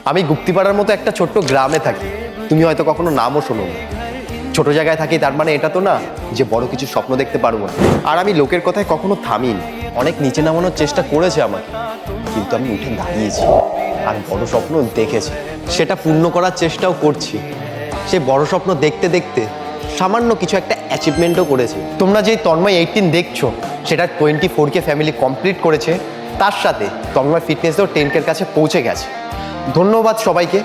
আমি গুপ্তিপাড়ার মতো একটা ছোট্ট গ্রামে থাকি, তুমি হয়তো কখনো নামও শোনোনি। ছোট জায়গায় থাকি তার মানে এটা তো না যে বড় কিছু স্বপ্ন দেখতে পারবো না। আর আমি লোকের কথায় কখনো থামিনি। অনেক নিচে নামানোর চেষ্টা করেছে আমাকে, কিন্তু আমি উঠে দাঁড়িয়েছি আর বড় স্বপ্ন দেখেছি, সেটা পূর্ণ করার চেষ্টাও করছি। সে বড় স্বপ্ন দেখতে দেখতে সামান্য কিছু একটা অ্যাচিভমেন্টও করেছে। তোমরা যে তন্ময় 18 দেখছো, সেটা 24K ফ্যামিলি কমপ্লিট করেছে, তার সাথে তন্ময় ফিটনেসও 10K কাছে পৌঁছে গেছে। ধন্যবাদ সবাইকে।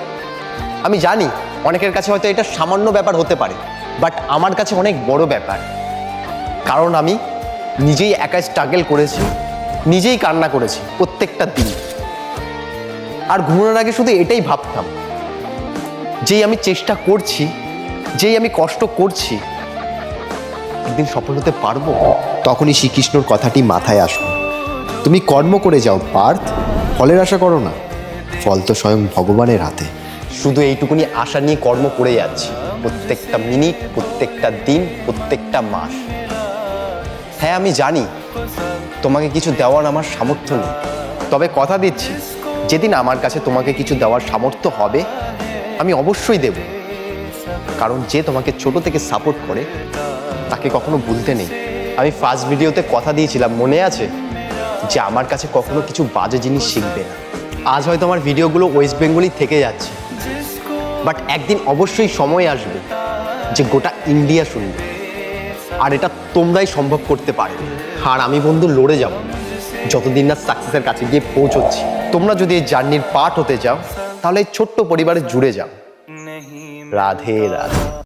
আমি জানি অনেকের কাছে হয়তো এটা সামান্য ব্যাপার হতে পারে, বাট আমার কাছে অনেক বড় ব্যাপার। কারণ আমি নিজেই একা স্ট্রাগল করেছি, নিজেই কান্না করেছি প্রত্যেকটা দিন। আর ঘুমানোর আগে শুধু এটাই ভাবতাম, যেই আমি চেষ্টা করছি, যেই আমি কষ্ট করছি, একদিন সফল হতে পারবো। তখনই শ্রীকৃষ্ণর কথাটি মাথায় আসলো, তুমি কর্ম করে যাও পার্থ, ফলের আশা করো না, ফল তো স্বয়ং ভগবানের হাতে। শুধু এইটুকুনি আশা নিয়ে কর্ম করে যাচ্ছি, প্রত্যেকটা মিনিট, প্রত্যেকটা দিন, প্রত্যেকটা মাস। হ্যাঁ আমি জানি তোমাকে কিছু দেওয়ার আমার সামর্থ্য নেই, তবে কথা দিচ্ছি যেদিন আমার কাছে তোমাকে কিছু দেওয়ার সামর্থ্য হবে, আমি অবশ্যই দেব। কারণ যে তোমাকে ছোট থেকে সাপোর্ট করে তাকে কখনো ভুলতে নেই। আমি ফার্স্ট ভিডিওতে কথা দিয়েছিলাম, মনে আছে, যে আমার কাছে কখনো কিছু বাজে জিনিস শিখবে না। আজ হয়তো আমার ভিডিওগুলো ওয়েস্ট বেঙ্গলই থেকে যাচ্ছে, বাট একদিন অবশ্যই সময় আসবে যে গোটা ইন্ডিয়া শুনবে, আর এটা তোমরাই সম্ভব করতে পারবে। আর আমি বন্ধু লড়ে যাব যতদিন না সাকসেসের কাছে গিয়ে পৌঁছচ্ছি। তোমরা যদি এই জার্নির পার্ট হতে চাও, তাহলে এই ছোট্ট পরিবারে জুড়ে যাও। রাধে রাধে।